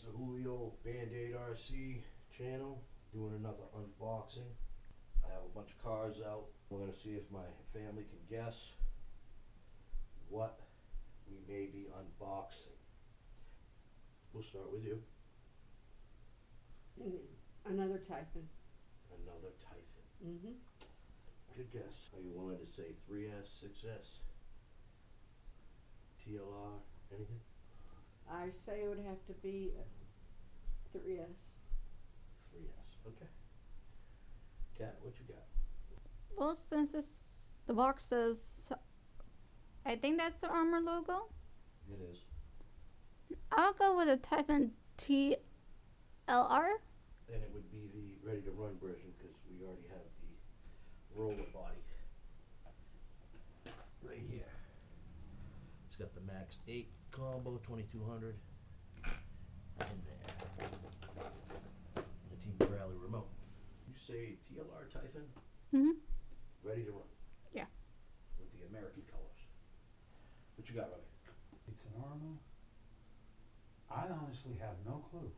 it's the Julio Band-Aid RC channel, doing another unboxing. I have a bunch of cars out. We're going to see if my family can guess what we may be unboxing. We'll start with you. Another Typhon. Another Typhon. Mm-hmm. Good guess. Are you willing to say 3S, 6S, TLR, anything? I say it would have to be 3S. 3S, okay. Kat, what you got? Well, since the box says, I think that's the Arrma logo. It is. I'll go with a Typhon TLR. And it would be the ready-to-run version because we already have the roller body right here. It's got the Max 8 combo 2200 in there. The Team Rally remote. You say TLR Typhon? Mm-hmm. Ready to run? Yeah. With the American colors. What you got, Robbie? It's an Arrma. I honestly have no clue.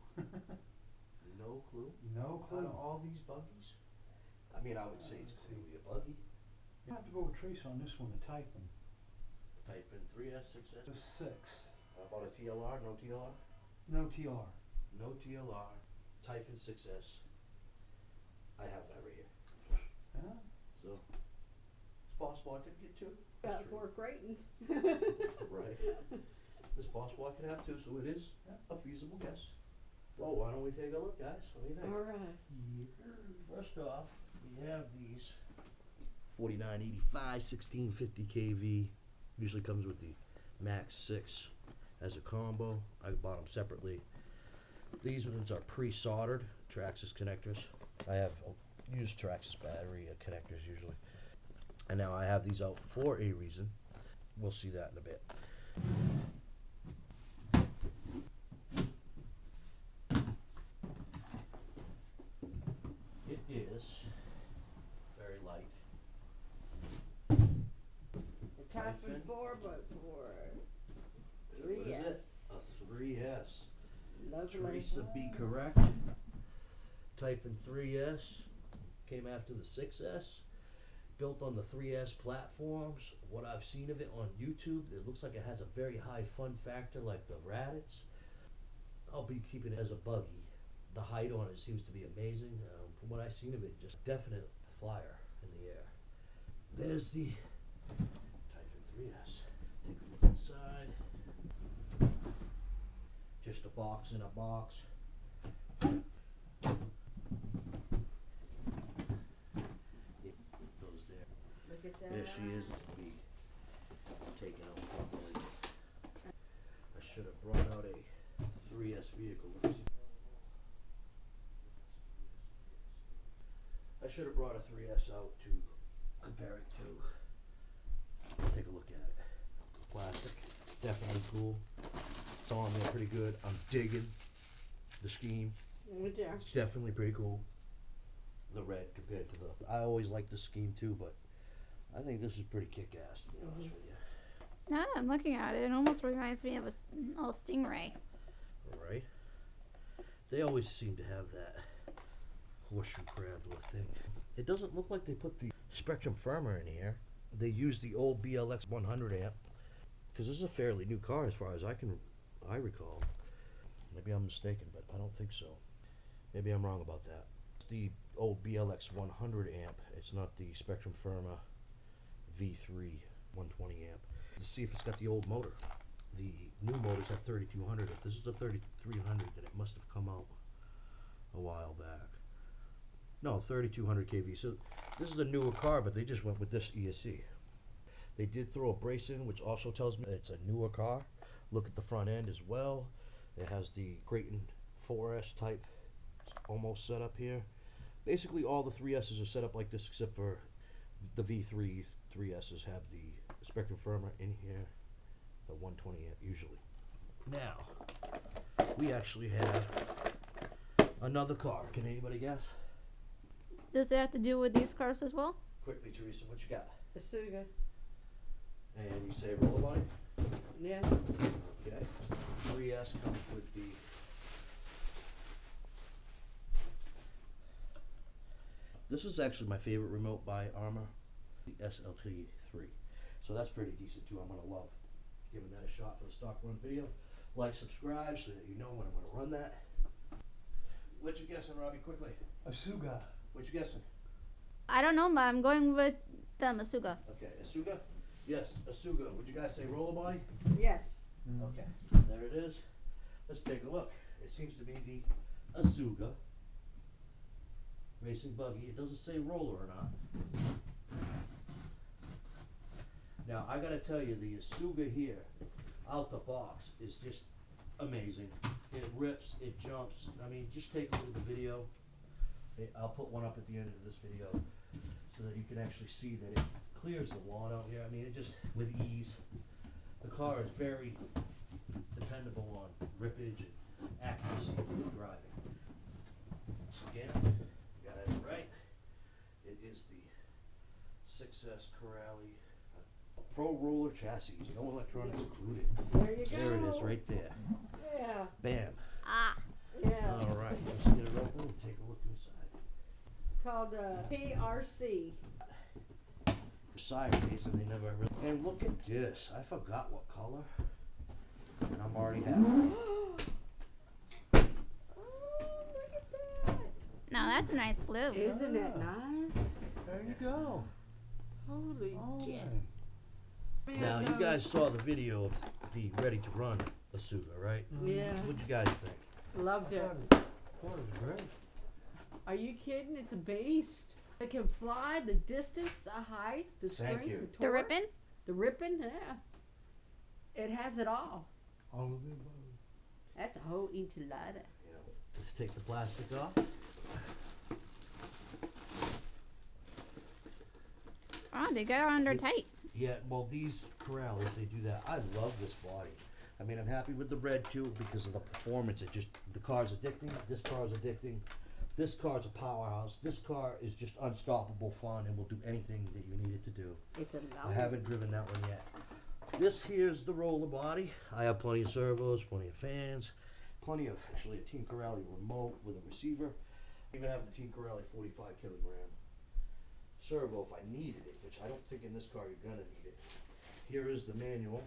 No clue? No Out clue. of all these buggies? I mean, I would say it's clearly a buggy. You have to go with Trace on this one, the Typhon. Typhon 3S, 6S. The 6. How about a TLR? No TLR? No TLR. No TLR. Typhon 6S. I have that right here. Huh? So, it's possible I could get two. Got 4 Creightons. Right. It's possible I could have two, so it is a feasible guess. Well, why don't we take a look, guys? What do you think? All right. First off, we have these 4985 1650 kV. Usually comes with the Max 6 as a combo. I bought them separately. These ones are pre-soldered Traxxas connectors. I have used Traxxas battery connectors usually. And now I have these out for a reason. We'll see that in a bit. It is very light. The Typhon 4, but for 3S. What is it? A 3S. Lovely. Teresa, be correct. Typhon 3S came after the 6S. Built on the 3S platforms. What I've seen of it on YouTube, it looks like it has a very high fun factor like the Raditz. I'll be keeping it as a buggy. The height on it seems to be amazing. From what I've seen of it, just definite flyer in the air. There's the Typhon 3S. Take a look inside. Just a box in a box. It goes there. Look at that. There she is. It's me taking out properly. I should have brought out a 3S vehicle. Let me see. I should have brought a 3S out to compare it to. Take a look at it. Plastic, definitely cool. It's on there pretty good. I'm digging the scheme. Yeah. It's definitely pretty cool. The red compared to the. I always like the scheme too, but I think this is pretty kick-ass to be honest with you. Now that I'm looking at it, it almost reminds me of a little Stingray. Right? They always seem to have that horseshoe crab little thing. It doesn't look like they put the Spectrum firmer in here. They used the old BLX 100 amp because this is a fairly new car as far as I recall. Maybe I'm mistaken, but I don't think so. Maybe I'm wrong about that. It's the old BLX 100 amp. It's not the Spectrum firma V3 120 amp. Let's see if it's got the old motor. The new motors have 3200. If this is a 3300, then it must have come out a while back. No, 3200 kV. So this is a newer car, but they just went with this ESC. They did throw a brace in, which also tells me it's a newer car. Look at the front end as well. It has the Creighton 4S type almost set up here. Basically, all the 3Ss are set up like this, except for the V3 3Ss have the Spectrum firmer in here, the 120 amp usually. Now, we actually have another car. Can anybody guess? Does it have to do with these cars as well? Quickly, Teresa, what you got? Asuga. And you say roller body? Yes. Okay. 3S comes with the This is actually my favorite remote by Arrma, the SLT3. So that's pretty decent too. I'm gonna love giving that a shot for the stock run video. Like, subscribe so that you know when I'm gonna run that. What you guessing, Robbie, quickly? Asuga. What you guessing? I don't know, but I'm going with the Asuga. Okay, Asuga? Yes, Asuga. Would you guys say roller body? Yes. Okay, there it is. Let's take a look. It seems to be the Asuga racing buggy. It doesn't say roller or not. Now, I gotta tell you, the Asuga here, out the box, is just amazing. It rips, it jumps. I mean, just take a look at the video. I'll put one up at the end of this video so that you can actually see that it clears the lawn out here. I mean, it just, with ease. The car is very dependable on rippage and accuracy when driving. Again, you got it right. It is the 6S Corrale Pro Roller chassis, no electronics included. There you go. There it is, right there. Yeah. Bam. Ah. Yeah. All right, let's get it open and take a look inside. Called PRC. For sideways, and they never really. And look at this. I forgot what color, and I'm already happy. Oh, look at that. Now that's a nice blue. Isn't that nice? There you go. Holy All shit. right. Now, you guys saw the video of the ready to run Asuga, right? Yeah. What'd you guys think? Loved it. That was great. Are you kidding? It's a beast. It can fly the distance, the height, the Thank strength, you. the torque. The ribbon? The ripping, yeah. It has it all. All of the above. That's a whole enchilada. You know, let's take the plastic off. Oh, they go under tight. Yeah, well, these Corrales, they do that. I love this body. I mean, I'm happy with the red too because of the performance. It just, the car's addicting. This car's addicting. This car's a powerhouse. This car is just unstoppable fun and will do anything that you need it to do. It's a I haven't driven that one yet. This here's the roller body. I have plenty of servos, plenty of fans, plenty of, actually, a Team Corrale remote with a receiver. I even have the Team Corrale 45 kilogram servo if I needed it, which I don't think in this car you're gonna need it. Here is the manual,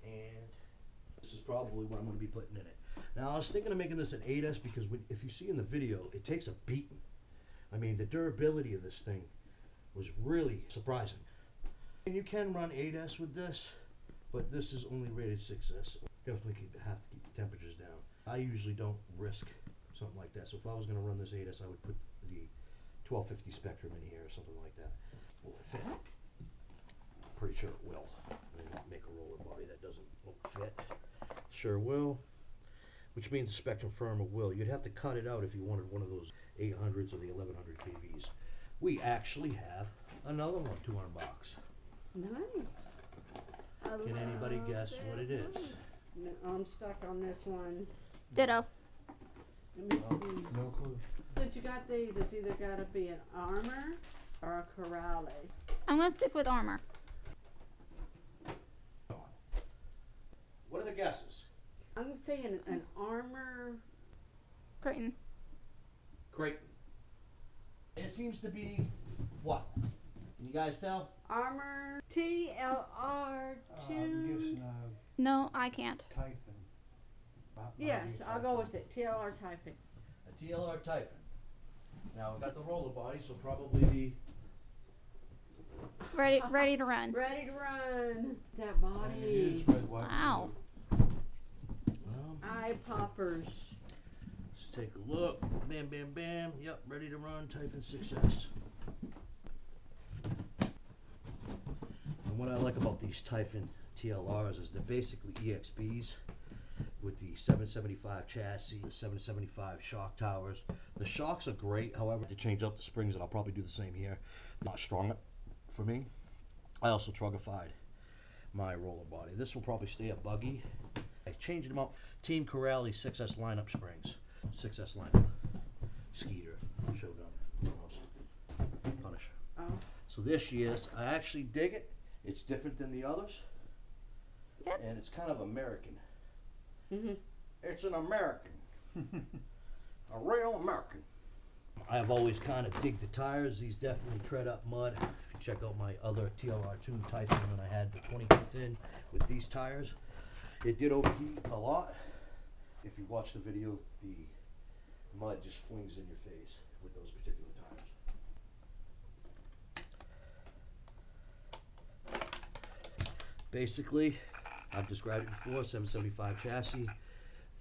and this is probably what I'm gonna be putting in it. Now, I was thinking of making this an 8S because if you see in the video, it takes a beating. I mean, the durability of this thing was really surprising. And you can run 8S with this, but this is only rated 6S. Definitely have to keep the temperatures down. I usually don't risk something like that. So if I was gonna run this 8S, I would put the 1250 Spectrum in here or something like that. Will it fit? Pretty sure it will. I won't make a roller body that won't fit. Sure will. Which means the Spectrum firmer will. You'd have to cut it out if you wanted one of those 800s or the 1100 kVs. We actually have another one to unbox. Nice. Can anybody guess what it is? No, I'm stuck on this one. Ditto. Let me see. No clue. Since you got these, it's either got to be an Arrma or a Corrale. I'm gonna stick with Arrma. What are the guesses? I'm saying an Arrma. Creighton. Creighton. It seems to be what? Can you guys tell? Arrma TLR I'm guessing No, I can't. Typhon. Yes, I'll go with it. TLR Typhon. A TLR Typhon. Now, we got the roller body, so probably Ready to run. Ready to run. That It body. is red, white, and Wow. blue. Eye poppers. Let's take a look. Bam, bam, bam. Yep, ready to run. Typhon 6S. And what I like about these Typhon TLRs is they're basically EXPs with the 775 chassis, the 775 shock towers. The shocks are great, however, to change up the springs, and I'll probably do the same here. Not strong enough for me. I also trugified my roller body. This will probably stay a Buggy. I changed them out. Team Corrale 6S lineup springs. 6S lineup. Skeeter, Shogun, Punisher. Oh. So this she is. I actually dig it. It's different than the others. Yep. And it's kind of American. Mm-hmm. It's an American. A real American. I've always kind of digged the tires. These definitely tread up mud. If you check out my other TLR Typhon when I had the 25th in with these tires, it did overheat a lot. If you watch the video, the mud just flings in your face with those particular tires. Basically, I've described it before, 775 chassis,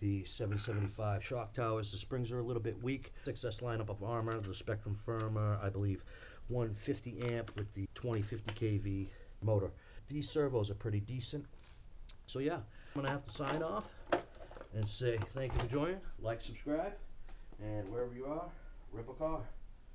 the 775 shock towers. The springs are a little bit weak. 6S lineup of Arrma, the Spectrum firmer, I believe 150 amp with the 2050 kV motor. These servos are pretty decent. So yeah, I'm gonna have to sign off and say thank you for joining, like, subscribe, and wherever you are, rip a car.